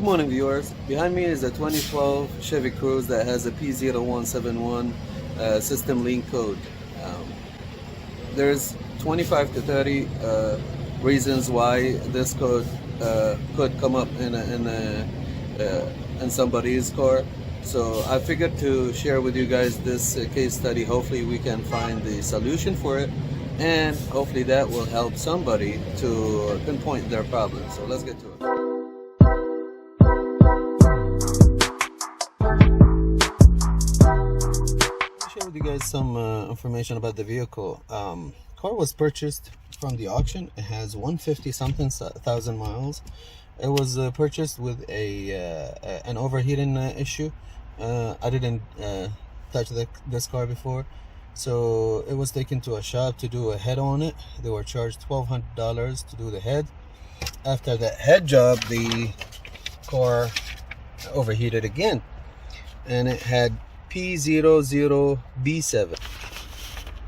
Good morning, viewers. Behind me is a 2012 Chevy Cruze that has a P0171 system link code. There's 25 to 30 reasons why this code could come up in somebody's car. So I figured to share with you guys this case study. Hopefully we can find the solution for it, and hopefully that will help somebody to pinpoint their problem. So let's get to it. Share with you guys some information about the vehicle. Car was purchased from the auction. It has 150 something thousand miles. It was purchased with an overheating issue. I didn't touch this car before, so it was taken to a shop to do a head on it. They were charged $1,200 to do the head. After that head job, the car overheated again, and it had P00B7,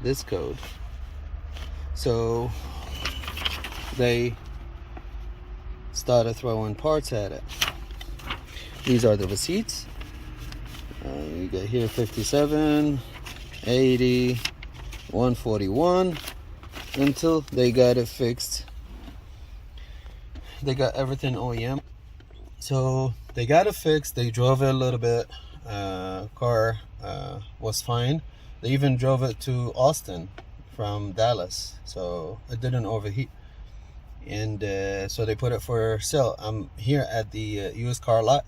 this code. So they started throwing parts at it. These are the receipts. You got here 57, 80, 141, until they got it fixed. They got everything OEM. So they got it fixed. They drove it a little bit. Car was fine. They even drove it to Austin from Dallas, so it didn't overheat. And so they put it for sale. I'm here at the used car lot.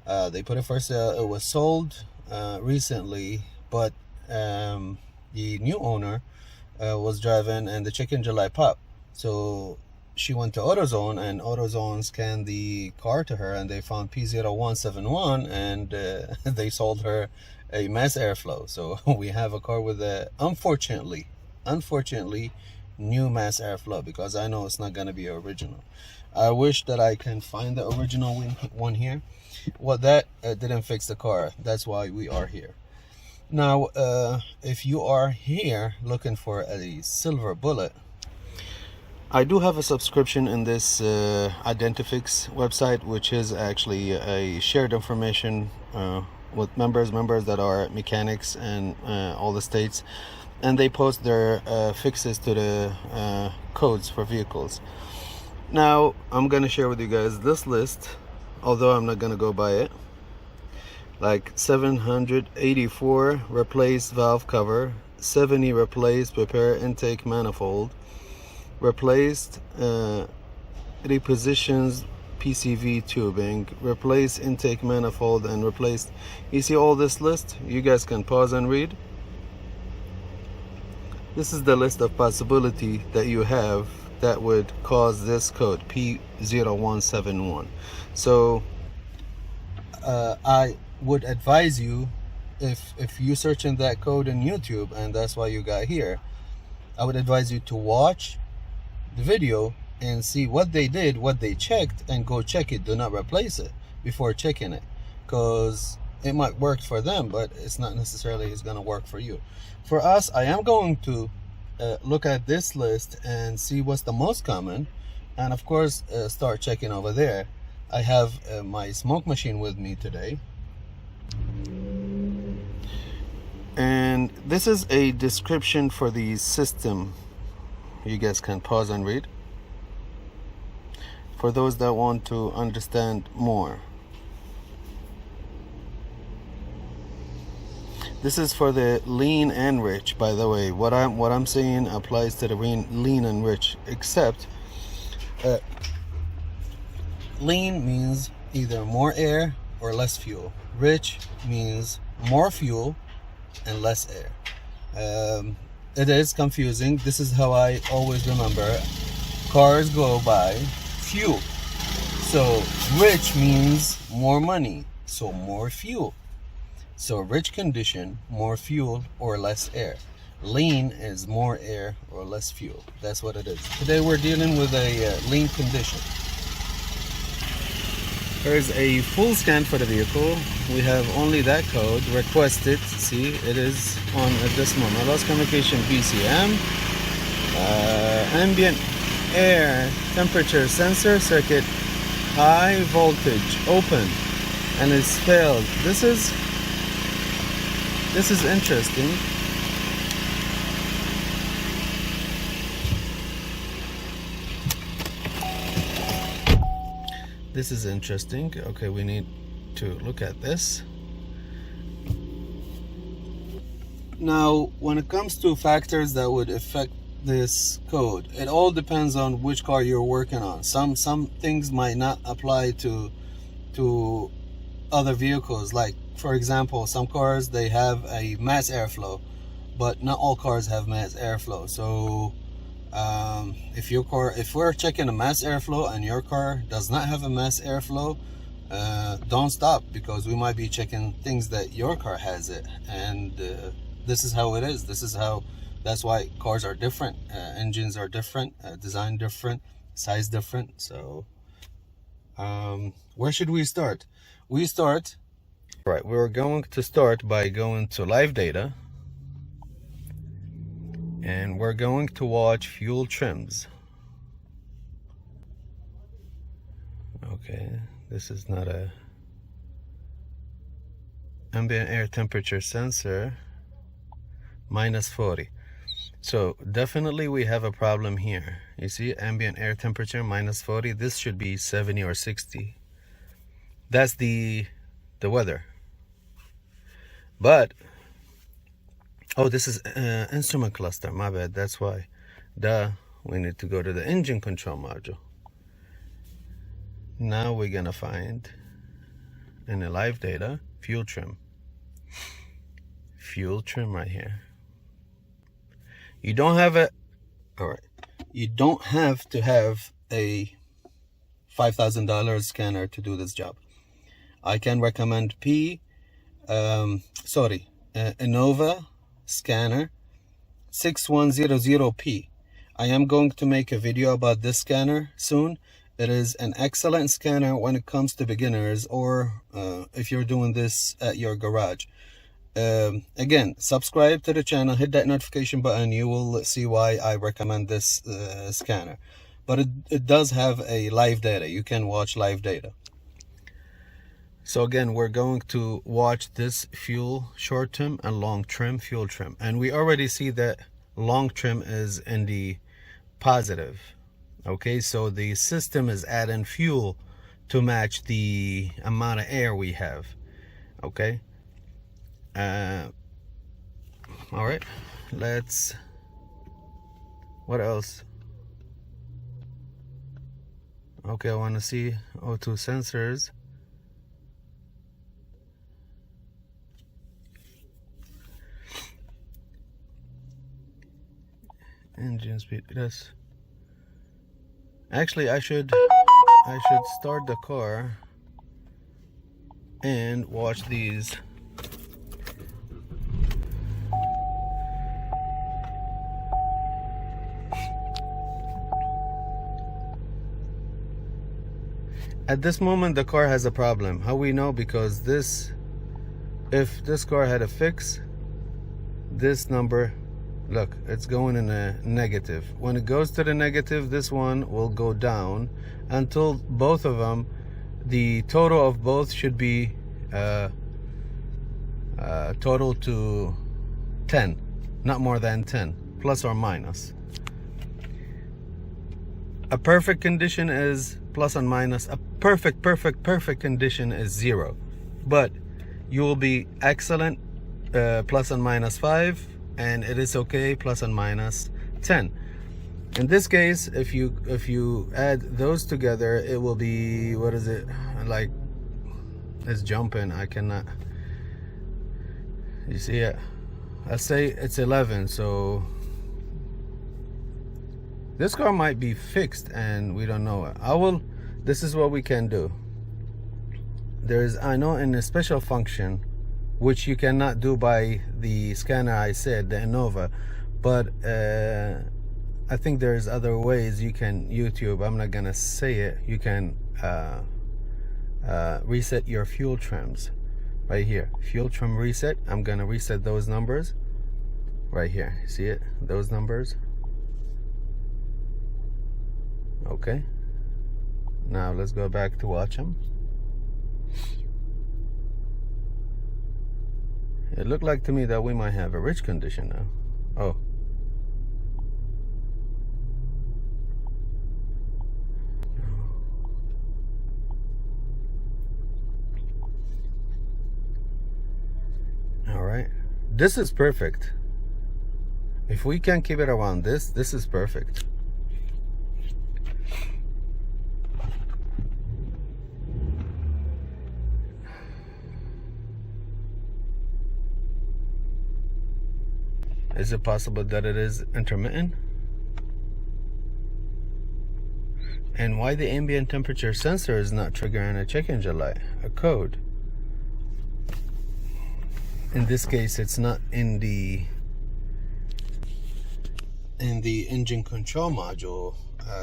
They put it for sale. It was sold recently, but the new owner was driving and the check engine light popped. So she went to AutoZone, and AutoZone scanned the car to her, and they found P0171, and they sold her a mass airflow. So we have a car with a unfortunately new mass airflow, because I know it's not going to be original. I wish that I can find the original one here. Well, that didn't fix the car. That's why we are here now. If you are here looking for a silver bullet, I do have a subscription in this Identifix website, which is actually a shared information with members that are mechanics in all the states, and they post their fixes to the codes for vehicles. Now I'm gonna share with you guys this list, although I'm not gonna go by it. Like 784 replace valve cover, 70 replace repair intake manifold, replaced repositions PCV tubing, replace intake manifold, and replaced. You see all this list? You guys can pause and read. This is the list of possibility that you have that would cause this code P0171. So I would advise you, if you search in that code in YouTube and that's why you got here, I would advise you to watch the video and see what they did, what they checked, and go check it. Do not replace it before checking it, because it might work for them, but it's not necessarily going to work for you. For us, I am going to look at this list and see what's the most common, and of course start checking over there. I have my smoke machine with me today, and this is a description for the system. You guys can pause and read for those that want to understand more. This is for the lean and rich, by the way. What I'm saying applies to the lean and rich, except lean means either more air or less fuel. Rich means more fuel and less air. It is confusing. This is how I always remember. Cars go by fuel. So rich means more money, so more fuel. So rich condition, more fuel or less air. Lean is more air or less fuel. That's what it is. Today we're dealing with a lean condition. Here's a full scan for the vehicle. We have only that code requested. See, it is on at this moment. Lost communication BCM, ambient air temperature sensor circuit high voltage open and it's failed. This is interesting. This is interesting. Okay, we need to look at this. Now, when it comes to factors that would affect this code, it all depends on which car you're working on. Some things might not apply to other vehicles. Like, for example, some cars, they have a mass airflow, but not all cars have mass airflow. So if we're checking a mass airflow and your car does not have a mass airflow, don't stop, because we might be checking things that your car has it. And this is how it is. That's why cars are different, engines are different, design different, size different. So where should we start? We're going to start by going to live data, and we're going to watch fuel trims. Okay, this is not a ambient air temperature sensor, -40. So definitely we have a problem here. You see, ambient air temperature -40. This should be 70 or 60. That's the weather. But oh, this is instrument cluster, my bad. That's why. We need to go to the engine control module. Now we're gonna find in the live data fuel trim right here. You don't have a, all right, you don't have to have a $5,000 scanner to do this job. I can recommend Innova scanner 6100P. I am going to make a video about this scanner soon. It is an excellent scanner when it comes to beginners, or if you're doing this at your garage. Again, subscribe to the channel, hit that notification button. You will see why I recommend this scanner. But it does have a live data. You can watch live data. So again, we're going to watch this fuel short trim and long trim fuel trim. And we already see that long trim is in the positive. Okay, so the system is adding fuel to match the amount of air we have. Okay. All right, what else? Okay, I want to see O2 sensors. Engine speed. Yes. Actually, I should start the car and watch these. At this moment, the car has a problem. How we know? Because if this car had a fix, this number, look, it's going in a negative. When it goes to the negative, this one will go down until both of them, the total of both should be total to 10, not more than 10, plus or minus. A perfect condition is plus and minus. A perfect condition is 0. But you will be excellent, plus and minus 5, and it is okay, plus and minus 10. In this case, if you add those together, it will be, what is it, like, it's jumping. I cannot, you see it? Let's say it's 11. So this car might be fixed and we don't know it. This is what we can do. I know in a special function, which you cannot do by the scanner I said, the Innova, but I think there's other ways you can YouTube. I'm not gonna say it. You can reset your fuel trims right here. Fuel trim reset. I'm gonna reset those numbers right here. See it? Those numbers. Okay. Now let's go back to watch them. It looked like to me that we might have a rich condition now. Oh. All right. This is perfect. If we can keep it around this is perfect. Is it possible that it is intermittent? And why the ambient temperature sensor is not triggering a check engine light, a code? In this case, it's not in the engine control module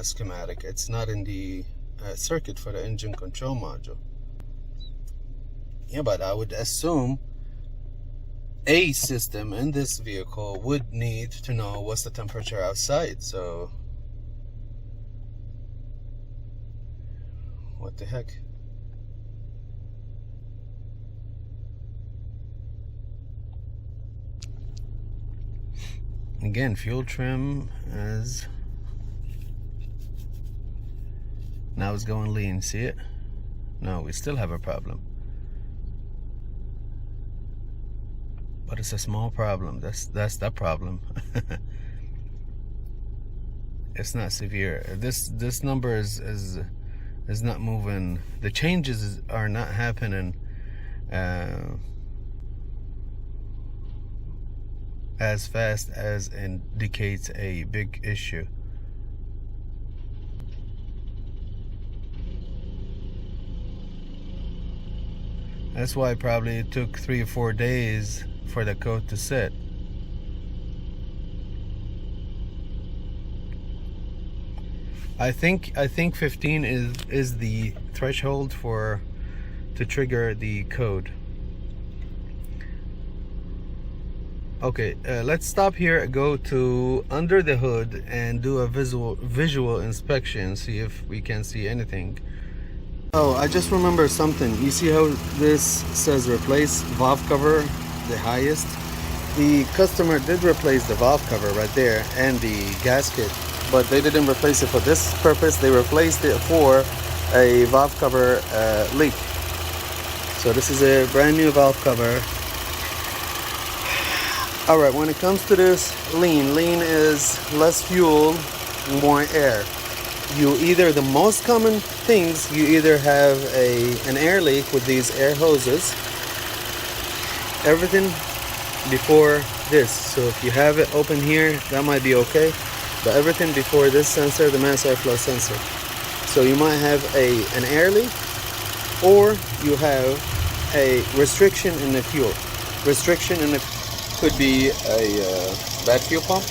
schematic. It's not in the circuit for the engine control module. Yeah, but I would assume a system in this vehicle would need to know what's the temperature outside. So what the heck? Again, fuel trim is now it's going lean. See it? No, we still have a problem. But it's a small problem. That's the problem. It's not severe. This number is not moving. The changes are not happening as fast as indicates a big issue. That's why probably it took 3 or 4 days for the code to set. I think 15 is the threshold to trigger the code. Okay, let's stop here, go to under the hood and do a visual inspection, see if we can see anything. Oh, I just remember something. You see how this says replace valve cover, the highest? The customer did replace the valve cover right there and the gasket, but they didn't replace it for this purpose. They replaced it for a valve cover leak. So this is a brand new valve cover. All right, when it comes to this lean is less fuel, more air. The most common things, you either have an air leak with these air hoses, everything before this. So if you have it open here, that might be okay, but everything before this sensor, the mass airflow sensor. So you might have an air leak, or you have a restriction in the fuel. Restriction in the could be a bad fuel pump.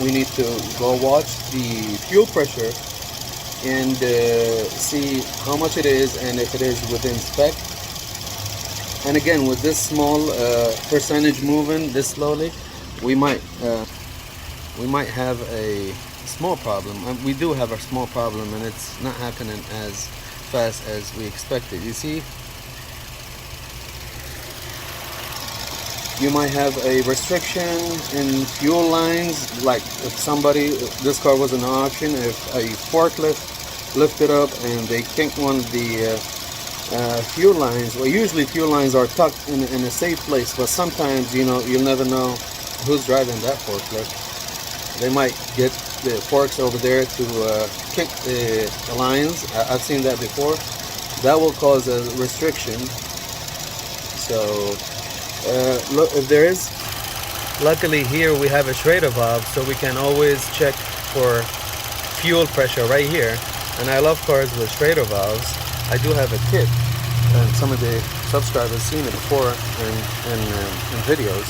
We need to go watch the fuel pressure and see how much it is and if it is within spec. And again, with this small percentage moving this slowly, we might have a small problem. We do have a small problem, and it's not happening as fast as we expected. You see, you might have a restriction in fuel lines, like if this car was an auction, if a forklift lifted up and they kinked one of the fuel lines. Well, usually fuel lines are tucked in a safe place, but sometimes, you'll never know who's driving that forklift. They might get the forks over there to kick the lines. I've seen that before. That will cause a restriction. So look, if there is, luckily here we have a Schrader valve, so we can always check for fuel pressure right here. And I love cars with Schrader valves. I do have a kit, and some of the subscribers seen it before in videos.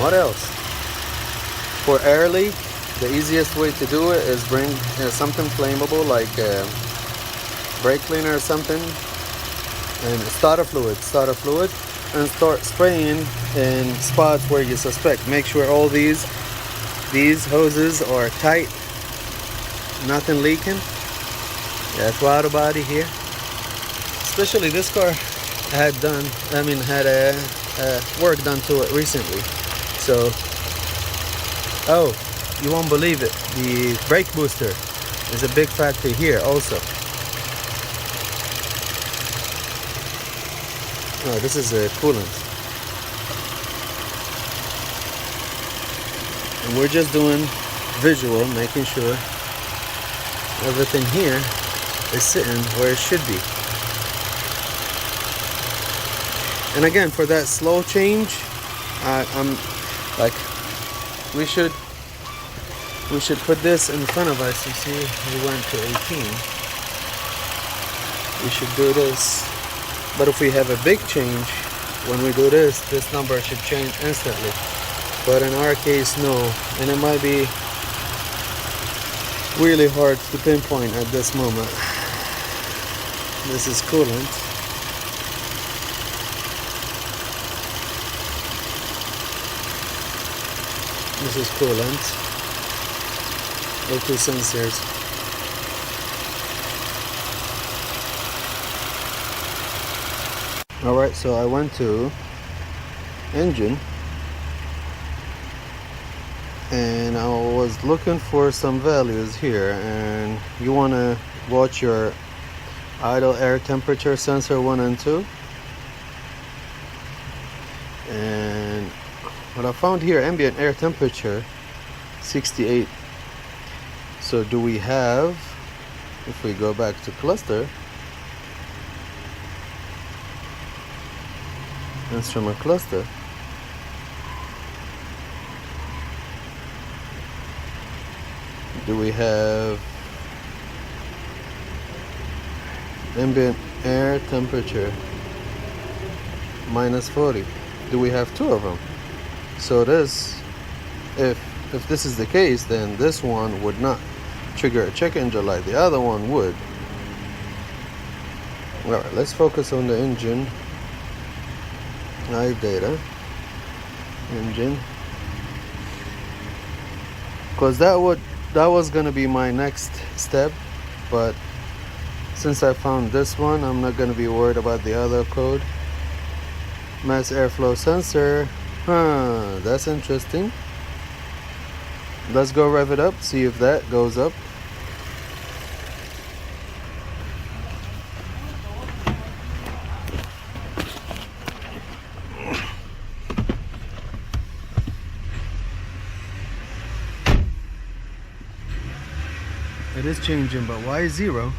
What else? For air leak, the easiest way to do it is bring something flammable like brake cleaner or something, and starter fluid, and start spraying in spots where you suspect. Make sure all these hoses are tight, nothing leaking. Got throttle body here. Especially this car had work done to it recently. So, oh, you won't believe it. The brake booster is a big factor here also. Oh, this is a coolant. And we're just doing visual, making sure everything here is sitting where it should be. And again, for that slow change, I'm like, we should put this in front of us. You see, we went to 18. We should do this. But if we have a big change, when we do this, this number should change instantly. But in our case, no. And it might be really hard to pinpoint at this moment. This is coolant. This is coolant. O2 sensors. Alright, so I went to engine and I was looking for some values here, and you want to watch your idle air temperature sensor 1 and 2. And what I found here, ambient air temperature 68. So do we have, if we go back to cluster, instrument cluster, do we have ambient air temperature minus 40? Do we have 2 of them? So this, if this is the case, then this one would not trigger a check engine light. The other one would. Alright, let's focus on the engine. Live data. Engine. Because that was gonna be my next step, but since I found this one, I'm not gonna be worried about the other code. Mass airflow sensor. That's interesting. Let's go rev it up, see if that goes up. It is changing, but why 0?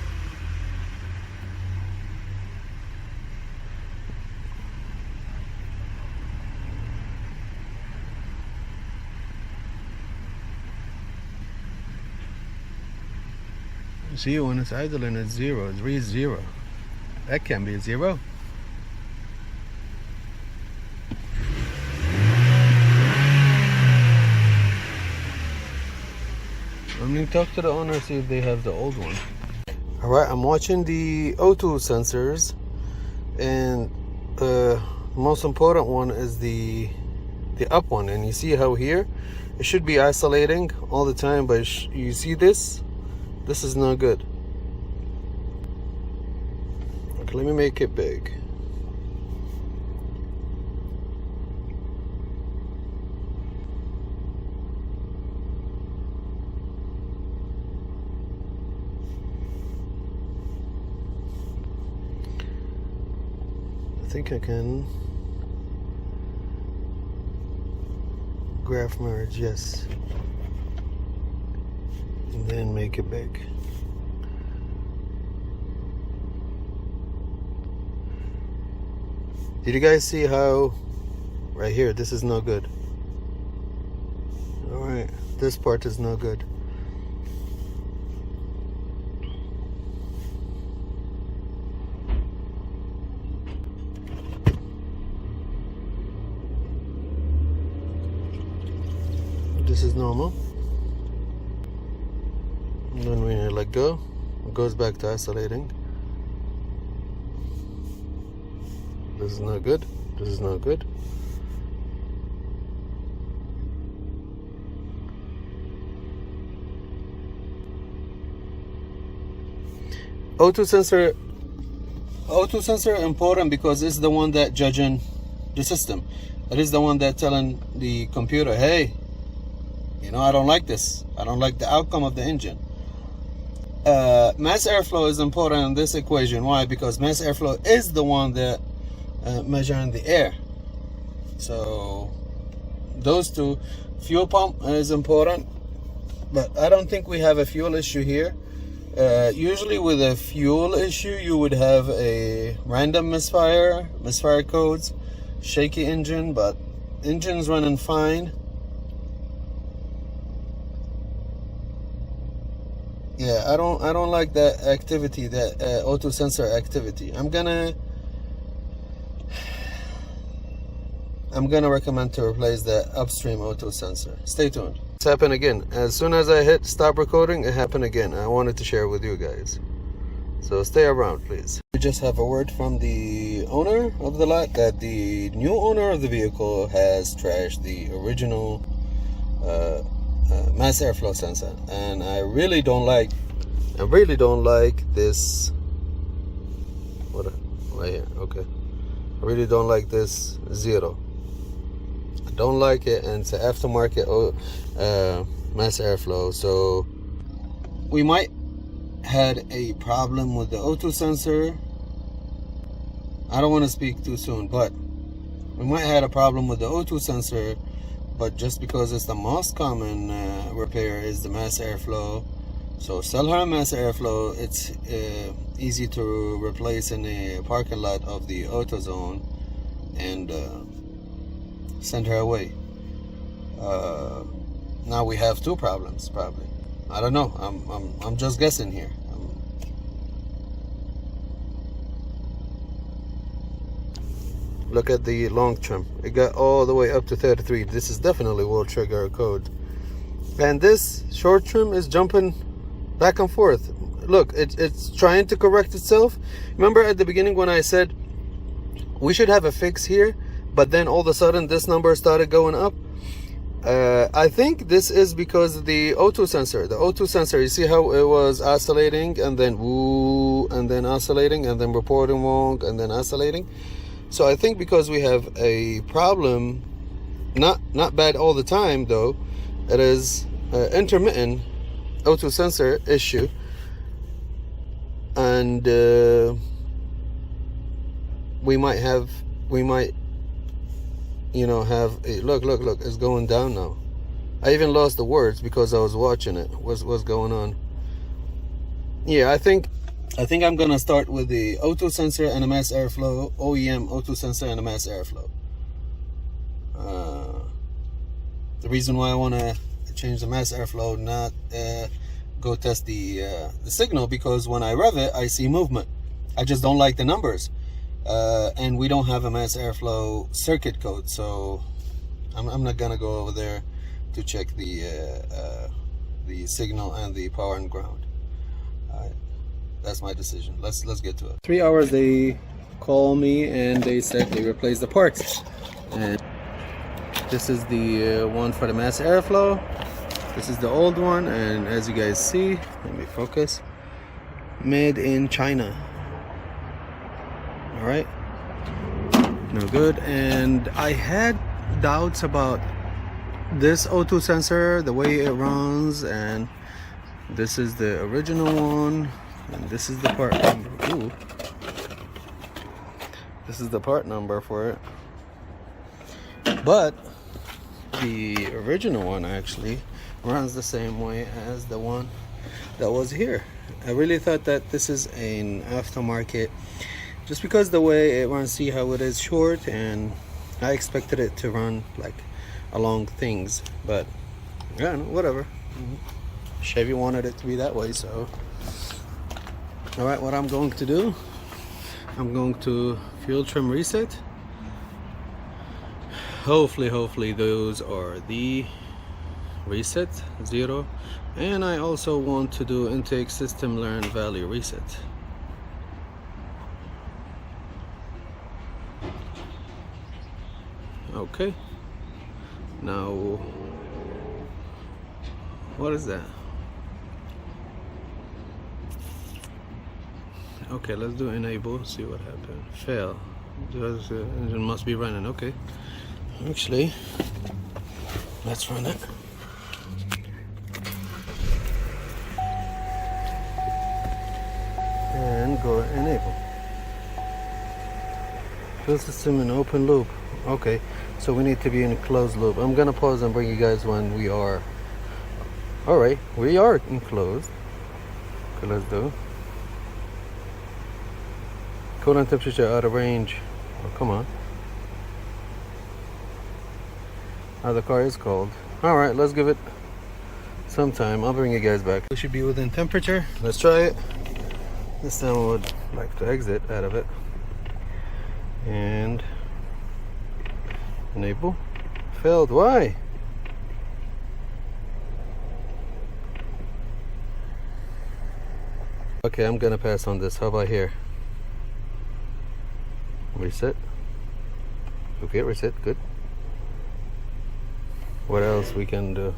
See, when it's idling, it's 0. It reads 0. That can't be a 0. I'm gonna talk to the owner, see if they have the old one. Alright, I'm watching the O2 sensors, and the most important one is the up one. And you see how here it should be isolating all the time, but you see this is not good. Okay, let me make it big. I think I can graph merge, yes. And then make it big. Did you guys see how right here, this is no good? Alright, this part is no good. This is normal. And then when you let go, it goes back to isolating. This is not good. This is not good. O2 sensor important because it's the one that judging the system. It is the one that telling the computer, hey, you know, I don't like this. I don't like the outcome of the engine. Mass airflow is important in this equation. Why? Because mass airflow is the one that measuring the air. So those two. Fuel pump is important, but I don't think we have a fuel issue here. Usually with a fuel issue, you would have a random misfire codes, shaky engine, but engine's running fine. Yeah, I don't like that activity, that O2 sensor activity. I'm gonna recommend to replace that upstream O2 sensor. Stay tuned. It's happened again. As soon as I hit stop recording, it happened again. I wanted to share with you guys. So stay around, please. We just have a word from the owner of the lot that the new owner of the vehicle has trashed the original mass airflow sensor, and I really don't like this. Right here, okay. I really don't like this 0. I don't like it, and it's an aftermarket mass airflow. So we might had a problem with the O2 sensor. I don't want to speak too soon, but we might had a problem with the O2 sensor. But just because it's the most common repair is the mass airflow, so sell her mass airflow. It's easy to replace in a parking lot of the AutoZone and send her away. Now we have 2 problems probably. I don't know. I'm just guessing here. Look at the long trim. It got all the way up to 33. This is definitely will trigger a code. And this short trim is jumping back and forth. Look, it's trying to correct itself. Remember at the beginning when I said we should have a fix here, but then all of a sudden this number started going up? I think this is because of the O2 sensor. The O2 sensor, you see how it was oscillating and then woo, and then oscillating and then reporting wrong and then oscillating. So I think because we have a problem, not bad all the time though, it is intermittent O2 sensor issue, and we might you know have a look, it's going down now. I even lost the words because I was watching it. What's going on? Yeah, I think I'm gonna start with the O2 sensor and a mass airflow, OEM O2 sensor and a mass airflow. The reason why I want to change the mass airflow, not go test the signal, because when I rev it, I see movement. I just don't like the numbers, and we don't have a mass airflow circuit code, so I'm not gonna go over there to check the signal and the power and ground. That's my decision. Let's get to it. 3 hours they call me and they said they replaced the parts. And this is the one for the mass airflow. This is the old one, and as you guys see, let me focus. Made in China. All right. No good. And I had doubts about this O2 sensor, the way it runs, and this is the original one. And this is the part number. Ooh. This is the part number for it. But the original one actually runs the same way as the one that was here. I really thought that this is an aftermarket, just because the way it runs, see how it is short, and I expected it to run like along things, but yeah, whatever. Chevy wanted it to be that way, so all right, what I'm going to do, I'm going to fuel trim reset. Hopefully those are the reset 0, and I also want to do intake system learn value reset. Okay, now what is that? Okay, let's do enable, see what happened. Fail. Just, engine must be running. Okay. Actually, let's run it. And go enable. Fuel system in open loop. Okay, so we need to be in a closed loop. I'm gonna pause and bring you guys when we are. Alright, we are enclosed. Okay, let's do. Coolant temperature out of range. Oh, come on. Oh, the car is cold. Alright, let's give it some time. I'll bring you guys back. We should be within temperature. Let's try it. This time I would like to exit out of it. And enable. Failed. Why? Okay, I'm gonna pass on this. How about here? Reset. Okay, reset. Good. What else we can do?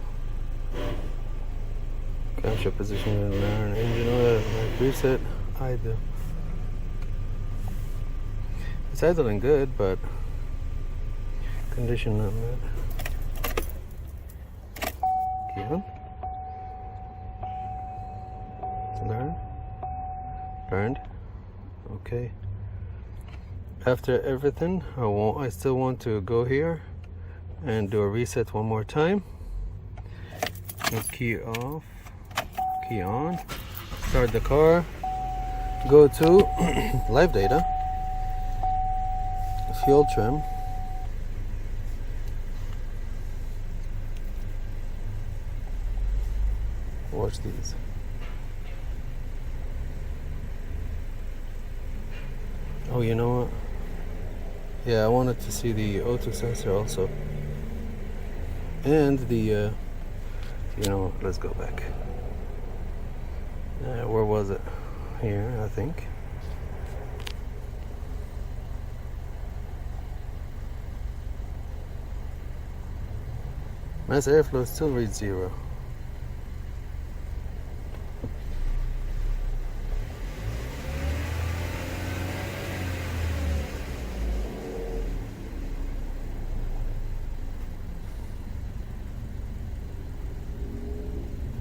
Capture position and learn engine oil. Reset. Idle. It's idling good, but condition not met. Key on. Learn. Learned. Okay. After everything, I still want to go here and do a reset one more time. And key off, key on, start the car, go to live data, fuel trim, watch these. Oh, you know what? Yeah, I wanted to see the O2 sensor also. And the, you know, let's go back. Where was it? Here, I think. Mass airflow still reads 0.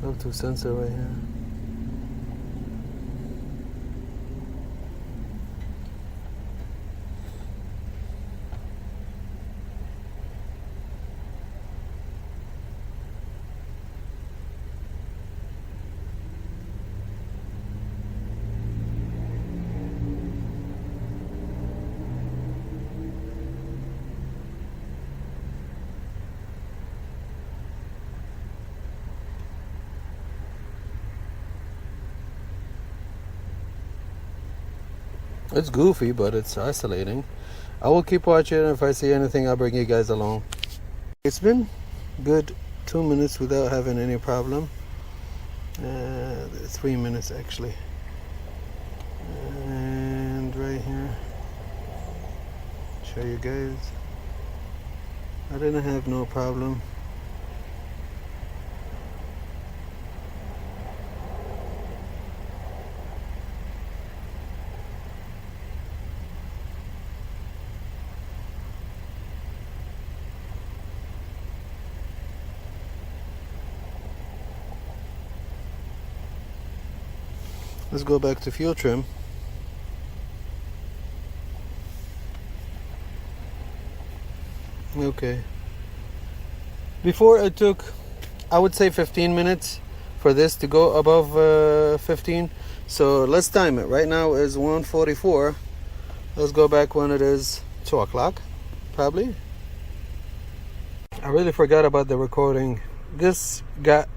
O2 sensor right here. It's goofy, but it's isolating. I will keep watching. If I see anything, I'll bring you guys along. It's been good 2 minutes without having any problem. 3 minutes actually. And right here, show you guys. I didn't have no problem. Let's go back to fuel trim. Okay. Before it took, I would say 15 minutes for this to go above 15. So let's time it. Right now is 1:44. Let's go back when it is 2 o'clock, probably. I really forgot about the recording. This got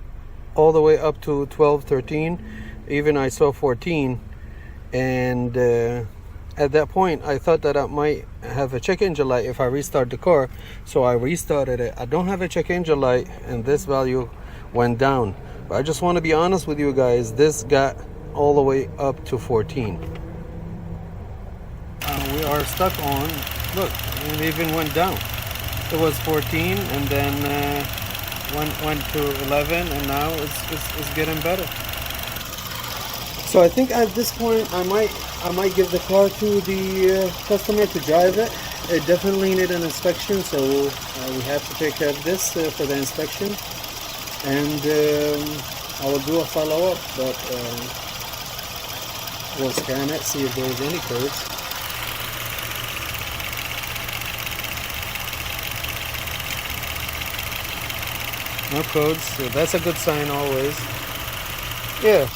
all the way up to 12, 13. Even I saw 14, and at that point I thought that I might have a check engine light if I restart the car, so I restarted it. I don't have a check engine light and this value went down, but I just want to be honest with you guys, this got all the way up to 14. We are stuck on, look, it even went down. It was 14 and then went to 11, and now it's getting better. So I think at this point I might I might give the car to the customer to drive it. It definitely needs an inspection, so we have to take care of this for the inspection. And I will do a follow-up, but we'll scan it, see if there's any codes. No codes, so that's a good sign always. Yeah,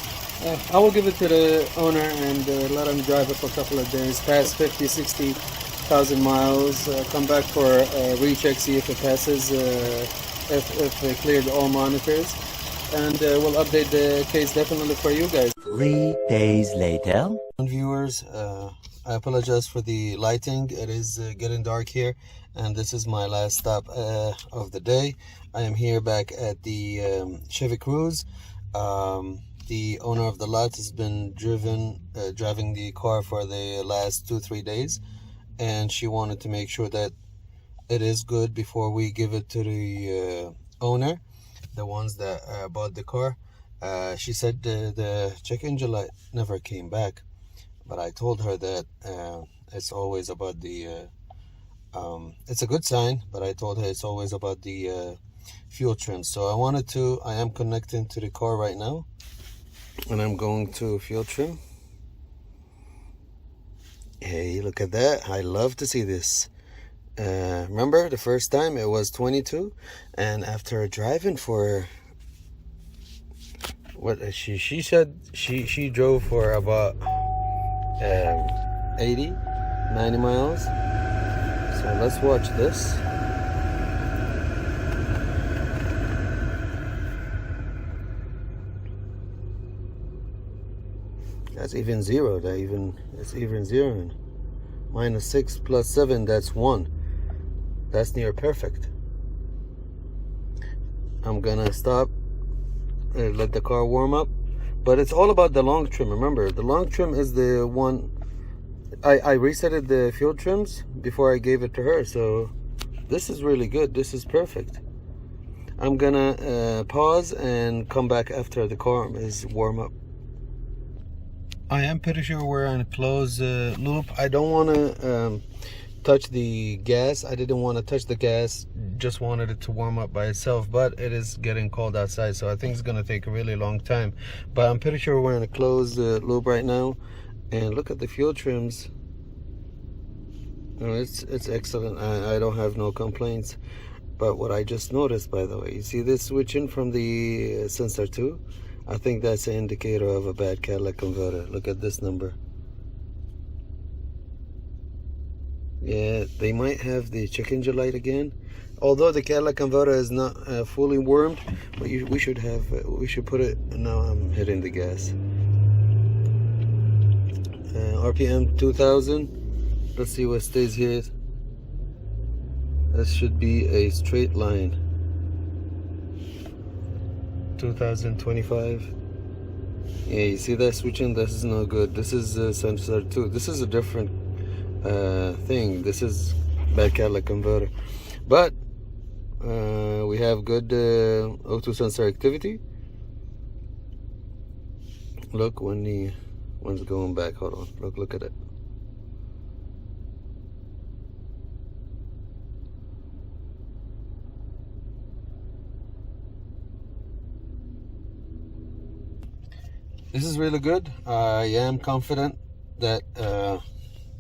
I will give it to the owner and let him drive it for a couple of days, pass 50, 60,000 miles, come back for a recheck, see if it passes, if they cleared all monitors, and we'll update the case definitely for you guys. 3 days later. Viewers, I apologize for the lighting. It is getting dark here, and this is my last stop of the day. I am here back at the Chevy Cruze. The owner of the lot has been driving the car for the last 2-3 days, and she wanted to make sure that it is good before we give it to the owner, the ones that bought the car. She said the check engine light never came back, but I told her that it's always about the it's a good sign, but I told her it's always about the fuel trim. So I am connecting to the car right now, and I'm going to fuel trim. Hey, look at that. I love to see this. Remember the first time it was 22, and after driving for what she said she drove for about 80, 90 miles. So let's watch this. That's even zero. It's even zeroing. -6 plus 7, that's 1. That's near perfect. I'm gonna stop and let the car warm up, but it's all about the long trim. Remember, the long trim is the one. I resetted the fuel trims before I gave it to her, so this is really good. This is perfect. I'm gonna pause and come back after the car is warm up. I am pretty sure we're on a closed loop. I don't want to touch the gas. I didn't want to touch the gas, just wanted it to warm up by itself, but it is getting cold outside, so I think it's going to take a really long time. But I'm pretty sure we're in a closed loop right now. And look at the fuel trims. No, it's excellent. I don't have no complaints. But what I just noticed, by the way, you see this switching from the sensor 2? I think that's an indicator of a bad catalytic converter. Look at this number. Yeah, they might have the check engine light again. Although the catalytic converter is not fully warmed, but we should put it. Now I'm hitting the gas. RPM 2000. Let's see what stays here. This should be a straight line. 2025. Yeah, you see that switching? This is no good. This is sensor 2. This is a different thing. This is bad catalytic converter, but we have good O2 sensor activity. Look when the one's going back. Hold on. Look at it. This is really good. I am confident that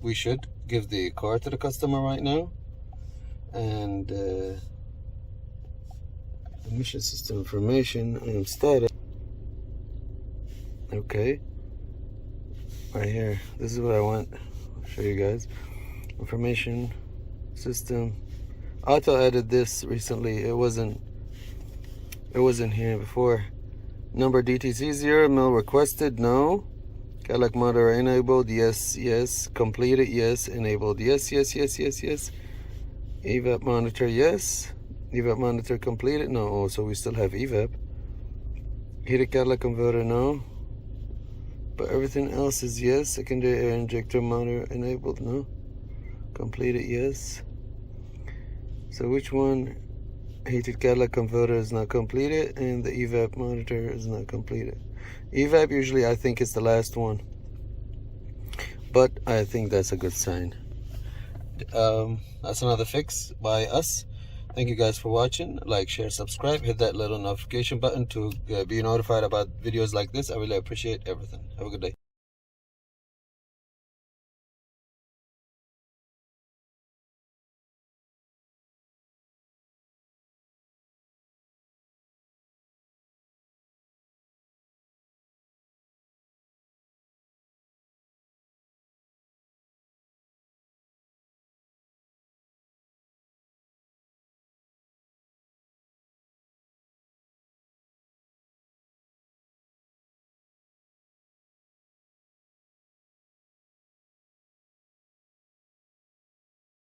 we should give the car to the customer right now. And emission system information, I am started. Okay, right here, this is what I want. I'll show you guys. Information system. Auto added this recently. It wasn't here before. Number DTC 0, mail requested, no. Catalytic monitor enabled, yes. Completed, yes. Enabled, yes. Evap monitor, yes. Evap monitor completed, no. Oh, so we still have evap. Heated catalytic converter, no. But everything else is yes. Secondary air injector monitor enabled, no. Completed, yes. So which one? Heated catalytic converter is not completed, and the evap monitor is not completed. Evap usually I think is the last one. but I think that's a good sign. That's another fix by us. Thank you guys for watching. Like, share, subscribe, hit that little notification button to be notified about videos like this. I really appreciate everything. Have a good day.